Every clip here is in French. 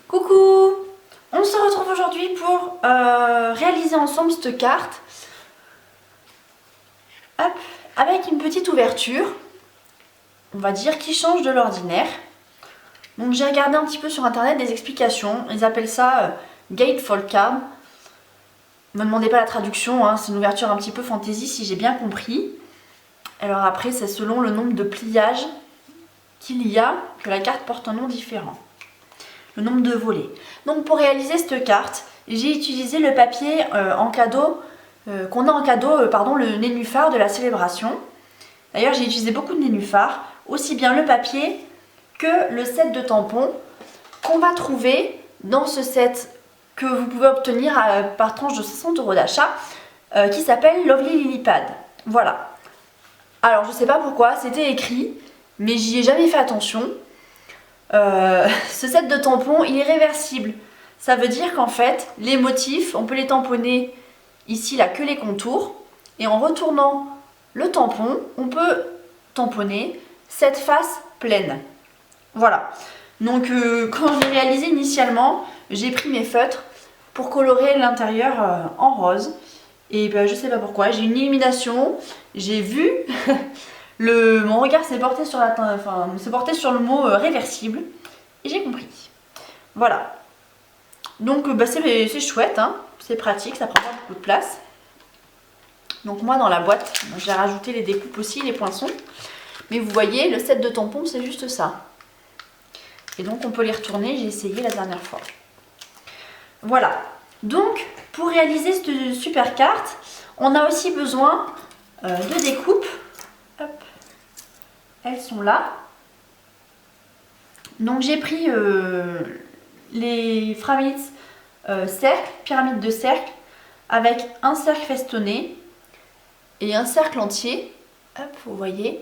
Coucou! On se retrouve aujourd'hui pour réaliser ensemble cette carte. Hop, avec une petite ouverture, on va dire, qui change de l'ordinaire. Donc j'ai regardé un petit peu sur internet des explications. Ils appellent ça gatefold card. Ne me demandez pas la traduction, hein, c'est une ouverture un petit peu fantasy si j'ai bien compris. Alors après, c'est selon le nombre de pliages qu'il y a que la carte porte un nom différent. Le nombre de volets. Donc pour réaliser cette carte, j'ai utilisé le papier en cadeau, qu'on a en cadeau, le nénuphar de la célébration. D'ailleurs j'ai utilisé beaucoup de nénuphar, aussi bien le papier que le set de tampons qu'on va trouver dans ce set que vous pouvez obtenir par tranche de 60 € d'achat, qui s'appelle Lovely Lily Pad. Voilà. Alors je sais pas pourquoi, c'était écrit, mais j'y ai jamais fait attention. Ce set de tampons, il est réversible. Ça veut dire qu'en fait, les motifs, on peut les tamponner ici, là, que les contours. Et en retournant le tampon, on peut tamponner cette face pleine. Voilà. Donc, quand j'ai réalisé initialement, j'ai pris mes feutres pour colorer l'intérieur en rose. Et ben, je sais pas pourquoi, j'ai une illumination, j'ai vu... Mon regard s'est porté sur le mot réversible et j'ai compris. Voilà. Donc c'est chouette, hein, c'est pratique, ça prend pas beaucoup de place. Donc moi dans la boîte, j'ai rajouté les découpes aussi, les poinçons. Mais vous voyez, le set de tampons c'est juste ça. Et donc on peut les retourner, j'ai essayé la dernière fois. Voilà. Donc pour réaliser cette super carte, on a aussi besoin de découpes. Hop. Elles sont là. Donc j'ai pris les Framitz cercles, pyramide de cercle, avec un cercle festonné et un cercle entier. Hop, vous voyez.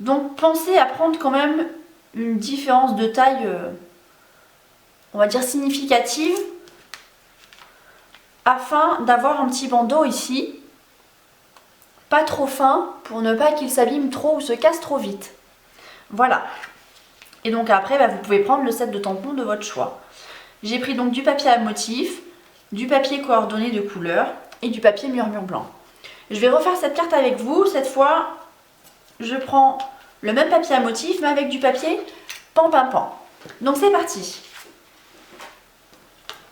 Donc pensez à prendre quand même une différence de taille, on va dire significative, afin d'avoir un petit bandeau ici. Pas trop fin pour ne pas qu'il s'abîme trop ou se casse trop vite. Voilà. Et donc après, vous pouvez prendre le set de tampons de votre choix. J'ai pris donc du papier à motif, du papier coordonné de couleur et du papier murmure blanc. Je vais refaire cette carte avec vous. Cette fois, je prends le même papier à motif, mais avec du papier pan-pan-pan. Donc c'est parti.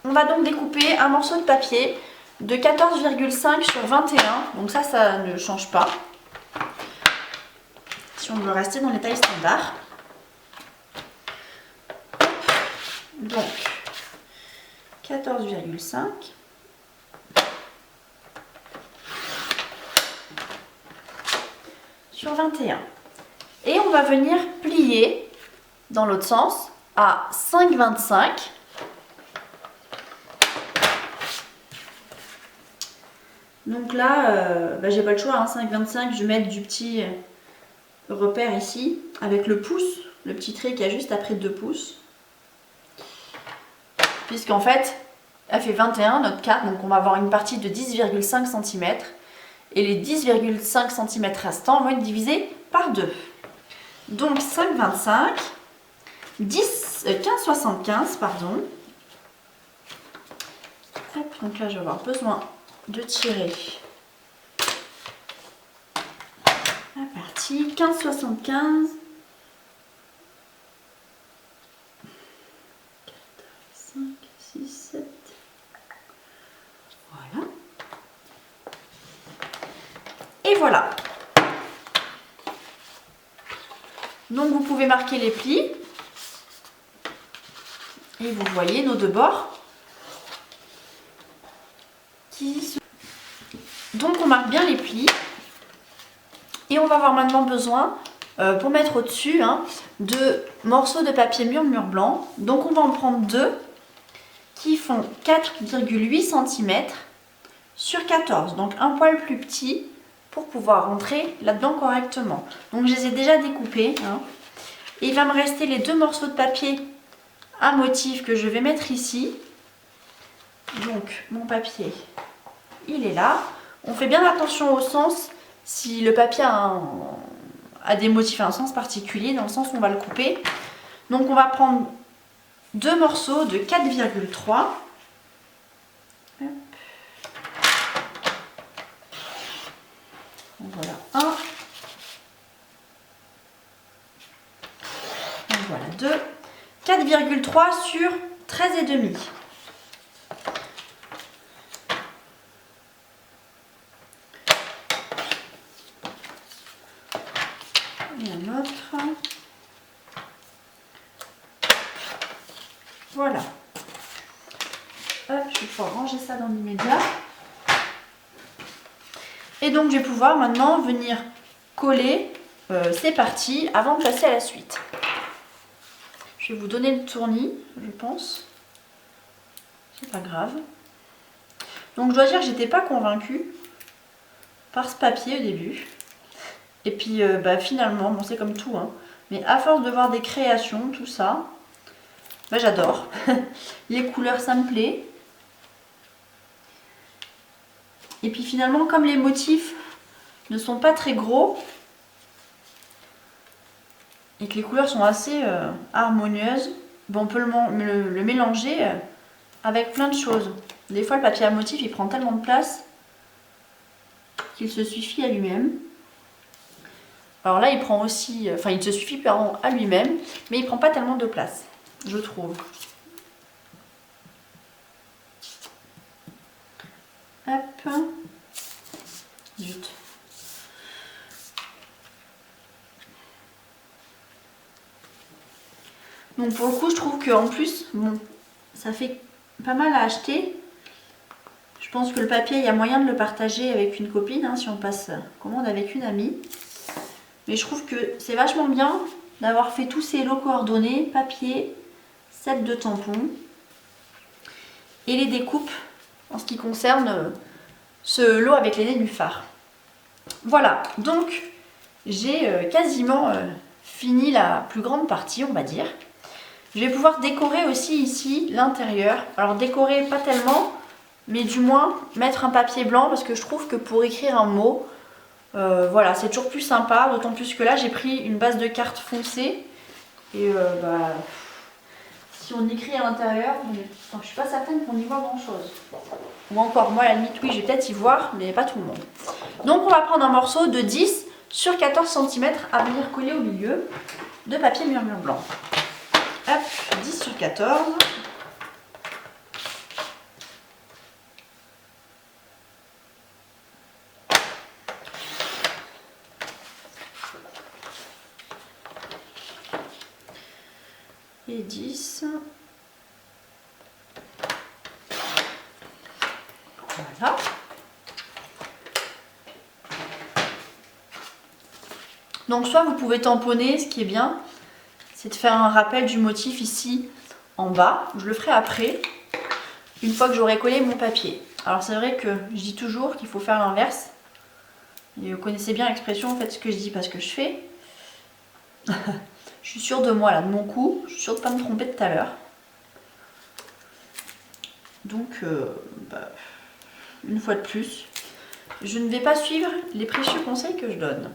On va donc découper un morceau de papier de 14,5 sur 21, donc ça ne change pas si on veut rester dans les tailles standards. Donc 14,5 sur 21 et on va venir plier dans l'autre sens à 5,25. Donc là, j'ai pas le choix, hein, 5,25, je vais mettre du petit repère ici, avec le pouce, le petit trait qui a juste après 2 pouces. Puisqu'en fait, elle fait 21 notre carte, donc on va avoir une partie de 10,5 cm. Et les 10,5 cm restants vont être divisés par 2. Donc 5,25, 15,75, pardon. Hop, donc là je vais avoir besoin de tirer la partie 15,75, 4, 5, 6, 7, voilà, et voilà. Donc vous pouvez marquer les plis et vous voyez nos deux bords donc on marque bien les plis et on va avoir maintenant besoin pour mettre au-dessus de morceaux de papier murmure blanc. Donc on va en prendre 2 qui font 4,8 cm sur 14, donc un poil plus petit pour pouvoir rentrer là-dedans correctement. Donc je les ai déjà découpés, et il va me rester les 2 morceaux de papier à motif que je vais mettre ici. Donc mon papier, il est là. On fait bien attention au sens, si le papier a des motifs, un sens particulier, dans le sens où on va le couper. Donc on va prendre 2 morceaux de 4,3. Voilà un. Donc voilà 2. 4,3 sur 13,5. Et un autre. Voilà. Hop, je vais pouvoir ranger ça dans l'immédiat. Et donc je vais pouvoir maintenant venir coller ces parties avant de passer à la suite. Je vais vous donner le tournis, je pense. C'est pas grave. Donc je dois dire que j'étais pas convaincue par ce papier au début. Et puis finalement, bon, c'est comme tout, hein, mais à force de voir des créations, tout ça, j'adore. Les couleurs, ça me plaît. Et puis finalement, comme les motifs ne sont pas très gros et que les couleurs sont assez harmonieuses, on peut le mélanger avec plein de choses. Des fois, le papier à motif, il prend tellement de place qu'il se suffit à lui-même. Alors là, il prend aussi, il se suffit à lui-même, mais il prend pas tellement de place, je trouve. Hop. Zut. Donc pour le coup, je trouve qu'en plus, bon, ça fait pas mal à acheter. Je pense que le papier, il y a moyen de le partager avec une copine, hein, si on passe commande avec une amie. Mais je trouve que c'est vachement bien d'avoir fait tous ces lots coordonnés, papier, set de tampons et les découpes en ce qui concerne ce lot avec les nénuphars. Voilà, donc j'ai quasiment fini la plus grande partie, on va dire. Je vais pouvoir décorer aussi ici l'intérieur. Alors décorer pas tellement, mais du moins mettre un papier blanc parce que je trouve que pour écrire un mot, voilà, c'est toujours plus sympa. D'autant plus que là j'ai pris une base de carte foncée. Et si on écrit à l'intérieur, je suis pas certaine qu'on y voit grand chose. Ou encore, moi à la limite, oui, je vais peut-être y voir, mais pas tout le monde. Donc on va prendre un morceau de 10 sur 14 cm à venir coller au milieu de papier murmure blanc. Hop, 10 sur 14. Et 10. Voilà. Donc soit vous pouvez tamponner, ce qui est bien, c'est de faire un rappel du motif ici en bas. Je le ferai après, une fois que j'aurai collé mon papier. Alors c'est vrai que je dis toujours qu'il faut faire l'inverse. Et vous connaissez bien l'expression, faites ce que je dis, pas ce que je fais. Je suis sûre de moi là, de mon coup. Je suis sûre de ne pas me tromper tout à l'heure. Donc, une fois de plus, je ne vais pas suivre les précieux conseils que je donne.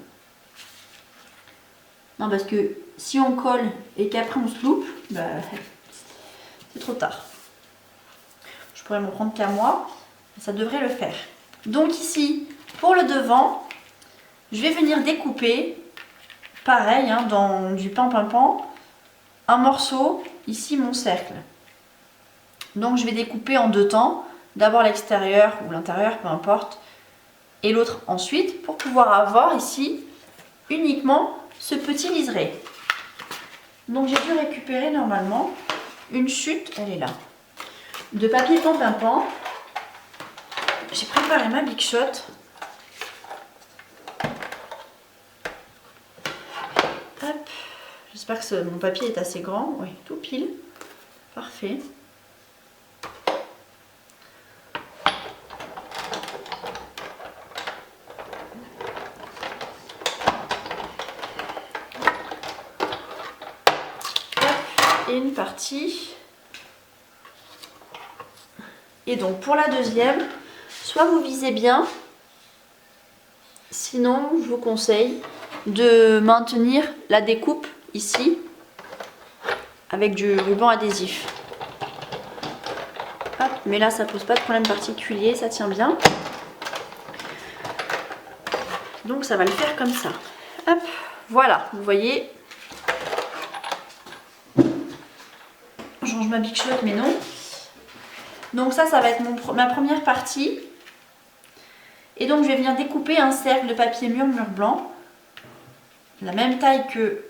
Non, parce que si on colle et qu'après on se loupe, c'est trop tard. Je pourrais m'en prendre qu'à moi, ça devrait le faire. Donc ici, pour le devant, je vais venir découper, pareil, hein, dans du pan-pan-pan, un morceau, ici mon cercle. Donc je vais découper en deux temps, d'abord l'extérieur ou l'intérieur, peu importe, et l'autre ensuite, pour pouvoir avoir ici uniquement ce petit liseré. Donc j'ai dû récupérer normalement une chute, elle est là, de papier pan-pan. J'ai préparé ma Big Shot. Hop. J'espère que mon papier est assez grand. Oui, tout pile. Parfait. Et une partie. Et donc pour la deuxième, soit vous visez bien, sinon je vous conseille de maintenir la découpe ici avec du ruban adhésif. Hop, mais là ça pose pas de problème particulier, ça tient bien. Donc ça va le faire comme ça. Hop, voilà, vous voyez. Je range ma Big Shot, mais non. Donc ça va être ma première partie. Et donc je vais venir découper un cercle de papier mur blanc, la même taille que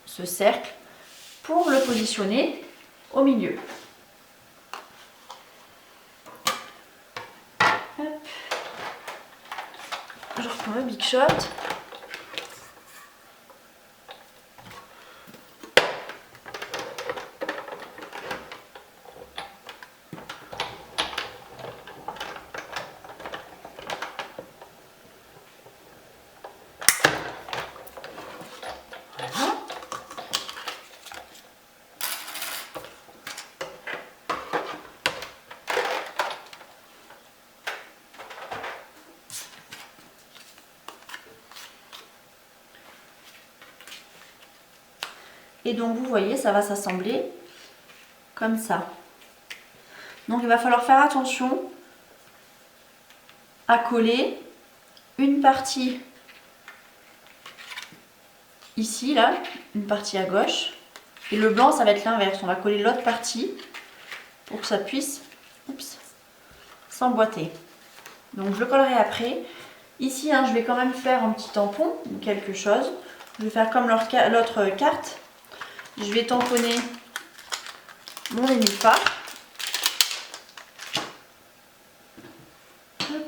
ce cercle, pour le positionner au milieu. Hop. Je reprends le Big Shot. Et donc vous voyez, ça va s'assembler comme ça. Donc il va falloir faire attention à coller une partie ici, là, une partie à gauche. Et le blanc, ça va être l'inverse. On va coller l'autre partie pour que ça puisse s'emboîter. Donc je le collerai après. Ici, hein, je vais quand même faire un petit tampon ou quelque chose. Je vais faire comme l'autre carte. Je vais tamponner mon nénuphar. Donc,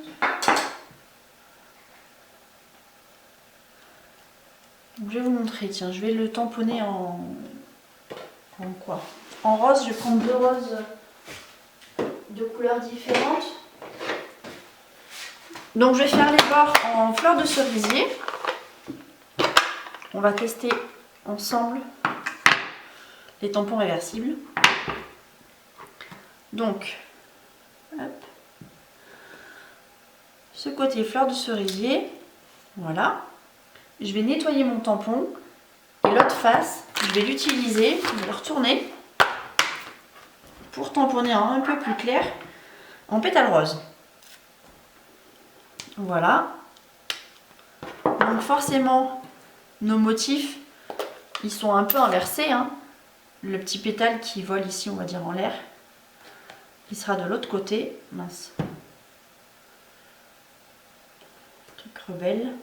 je vais vous montrer. Tiens, je vais le tamponner en quoi? En rose. Je vais prendre 2 roses de couleurs différentes. Donc je vais faire les bords en fleurs de cerisier. On va tester ensemble les tampons réversibles. Donc, hop, ce côté fleur de cerisier, voilà. Je vais nettoyer mon tampon et l'autre face, je vais l'utiliser, je vais le retourner pour tamponner un peu plus clair en pétale rose. Voilà. Donc forcément, nos motifs, ils sont un peu inversés, hein. Le petit pétale qui vole ici, on va dire en l'air, il sera de l'autre côté. Mince. Truc rebelle.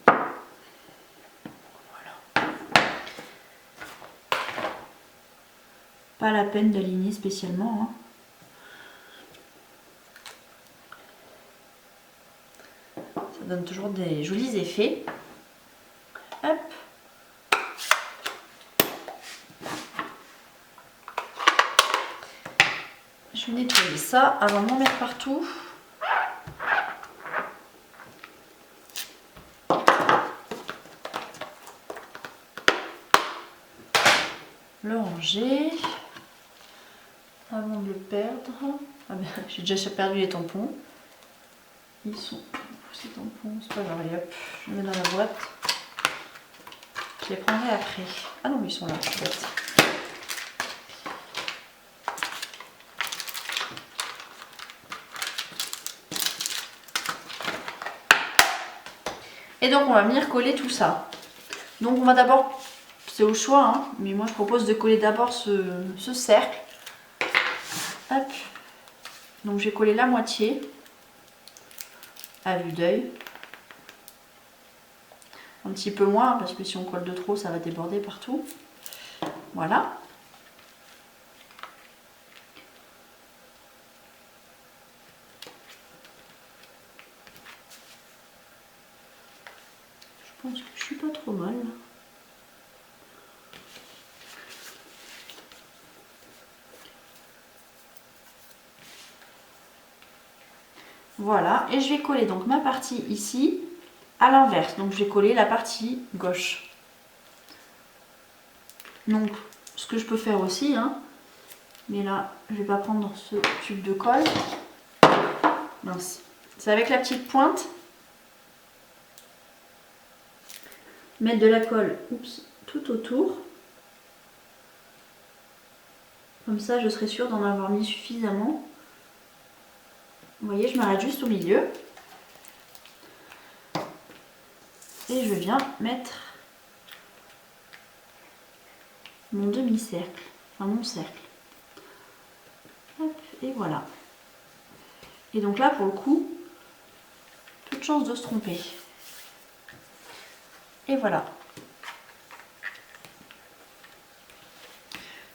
Voilà. Pas la peine d'aligner spécialement, hein. Ça donne toujours des jolis effets. Hop. Je vais nettoyer ça avant de m'en mettre partout. Le ranger avant de le perdre. Ah ben, j'ai déjà perdu les tampons. Ils sont où ces tampons? C'est pas grave, hop, je les mets dans la boîte. Je les prendrai après. Ah non, ils sont là, bête. Et donc on va venir coller tout ça. Donc on va d'abord, c'est au choix, hein, mais moi je propose de coller d'abord ce cercle. Hop. Donc j'ai collé la moitié à vue d'œil. Un petit peu moins parce que si on colle de trop ça va déborder partout. Voilà. Je pense que je suis pas trop mal. Voilà, et je vais coller donc ma partie ici à l'inverse. Donc je vais coller la partie gauche. Donc ce que je peux faire aussi, hein, mais là je vais pas prendre ce tube de colle. Mince. C'est avec la petite pointe. Mettre de la colle, oups, tout autour. Comme ça, je serai sûre d'en avoir mis suffisamment. Vous voyez, je m'arrête juste au milieu. Et je viens mettre mon demi-cercle, enfin mon cercle. Hop, et voilà. Et donc là, pour le coup, peu de chance de se tromper. Et voilà.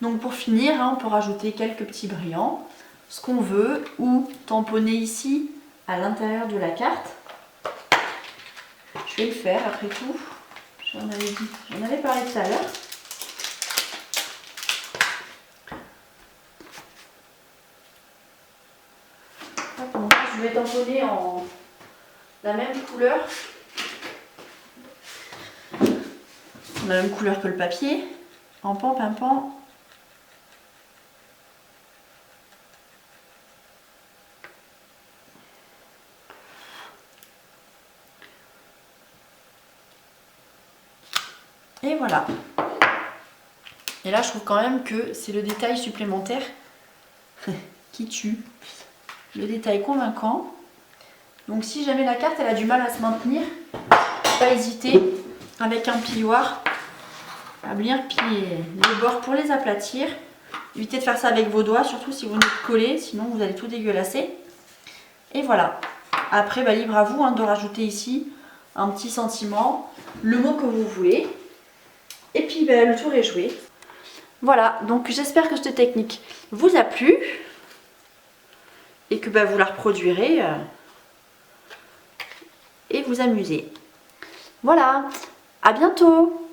Donc pour finir, on peut rajouter quelques petits brillants, ce qu'on veut, ou tamponner ici à l'intérieur de la carte. Je vais le faire après tout. J'en avais parlé tout à l'heure. Donc je vais tamponner en la même couleur. La même couleur que le papier. En pan-pimpant. Et voilà. Et là, je trouve quand même que c'est le détail supplémentaire qui tue. Le détail convaincant. Donc si jamais la carte elle a du mal à se maintenir, pas hésiter avec un plioir à bien plier les bords pour les aplatir. Évitez de faire ça avec vos doigts, surtout si vous venez de coller, sinon vous allez tout dégueulasser. Et voilà. Après, libre à vous de rajouter ici un petit sentiment, le mot que vous voulez. Et puis le tour est joué. Voilà, donc j'espère que cette technique vous a plu et que vous la reproduirez et vous amusez. Voilà, à bientôt!